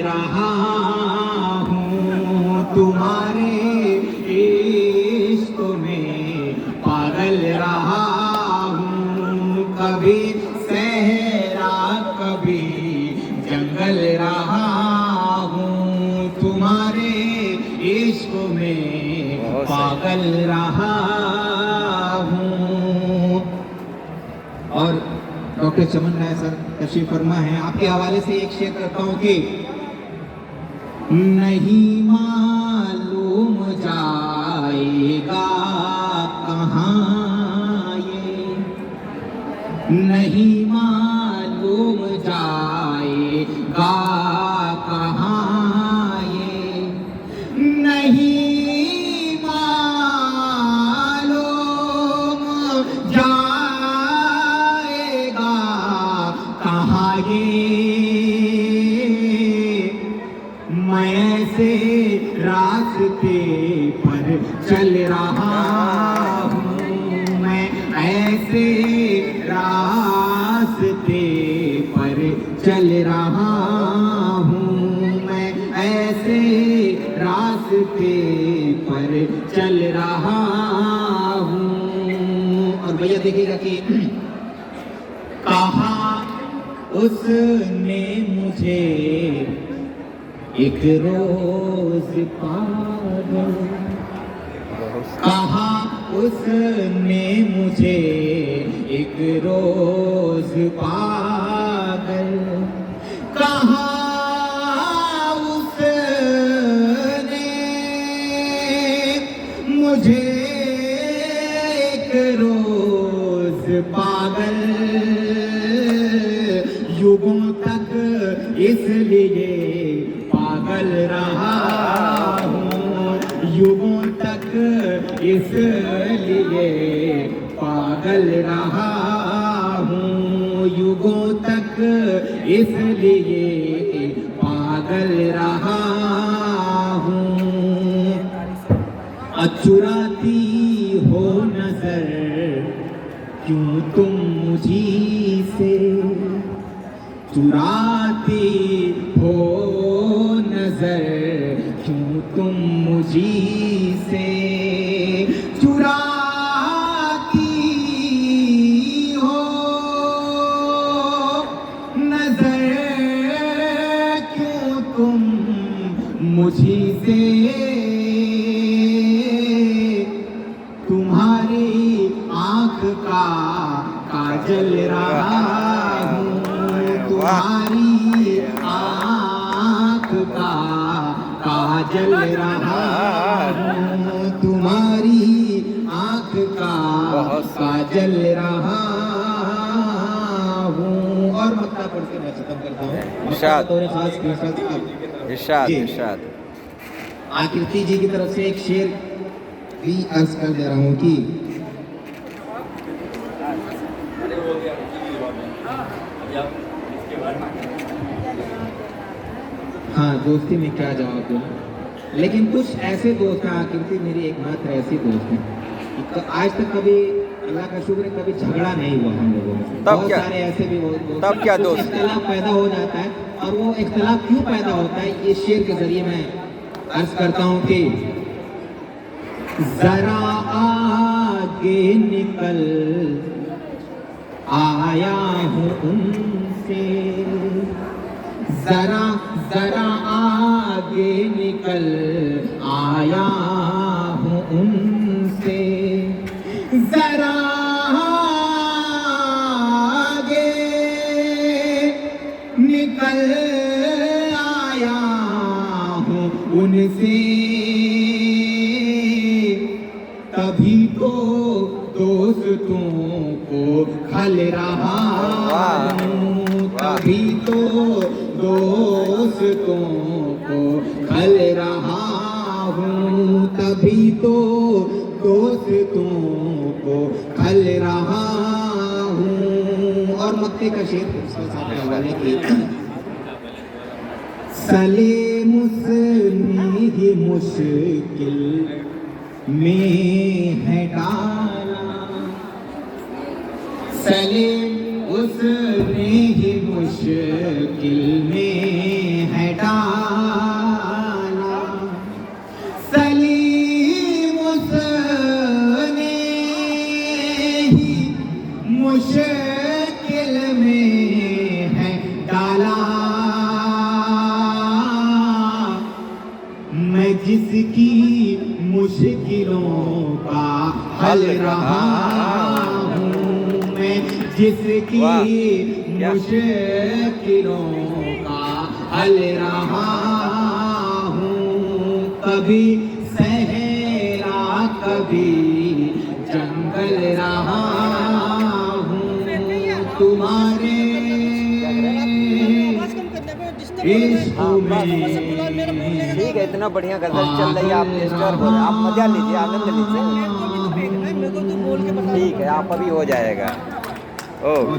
रहा हूँ, तुम्हारे इश्क में पागल रहा हूँ। कभी सहरा कभी जंगल रहा हूँ, तुम्हारे इश्क में पागल रहा हूँ। और डॉक्टर चमन राय सर तशरीफ फरमा है, आपके हवाले से एक शेर करता हूँ कि नहीं मालूम जाएगा कहाँ ये, नहीं मालूम जाएगा कहाँ ये, नहीं मालूम जाएगा कहाँ ये। मैं ऐसे रास्ते पर चल रहा हूँ, मैं ऐसे रास्ते पर चल रहा हूँ, मैं ऐसे रास्ते पर चल रहा हूँ। और भैया देखिएगा कि कहा उसने मुझे एक रोज पागल, कहा उसने मुझे एक रोज पागल, कहा उसने मुझे एक रोज पागल। युगों तक इसलिए पागल रहा हूँ, युगों तक इसलिए पागल रहा हूँ, युगों तक इसलिए पागल रहा हूँ। चुराती हो नजर क्यों तुम मुझी से, चुराती हो नजर क्यों तुम मुझी से, चुराती हो नजर क्यों तुम मुझी से। तुम्हारी आंख का काजल रहा हूँ, तुम्हारी आंख का काजल रहा हूँ, तुम्हारी आंख का काजल रहा हूँ। और मक्ता पढ़ के मैं खत्म करता हूँ। इरशाद खास इरशाद इरशाद आकृति जी की तरफ से एक शेर भी अर्ज कर दे रहा हूँ कि हाँ, दोस्ती में क्या जवाब दूँ, लेकिन कुछ ऐसे दोस्त हैं, आकृति मेरी एकमात्र ऐसी दोस्त है कि आज तक कभी अल्लाह का शुक्र है कभी झगड़ा नहीं हुआ हम लोगों में। बहुत सारे ऐसे भी दोस्त, तब क्या दोस्त, इख्तिलाफ पैदा हो जाता है, और वो इख्तिलाफ क्यों पैदा होता है ये शेर के जरिए मैं अर्ज करता हूँ कि जरा आगे निकल आया हूँ उनसे, जरा जरा आगे निकल आया हूँ उनसे, जरा आगे निकल आया हूँ उनसे। तभी तो दोस्तों को खल रहा हूँ, तभी तो दोस्तों को खल रहा हूँ, तभी तो दोस्तों को खल रहा हूँ। और मक्ते का शेर हवाले की सले मुस्नी ही मुश्किल में है डाला, सले उसने ही मुश्किल में है डाला, हल रहा हूँ मैं, जिसकी मुश्किलों का हल रहा हूँ। कभी सहरा कभी जंगल रहा हूँ, तुम्हारे इश्क में। ठीक है, इतना बढ़िया गजल चल रही है, आप डिस्टर्ब हो रहे हैं, आप मजा लीजिए, आनंद लीजिए। ठीक है, आप अभी हो जाएगा। ओ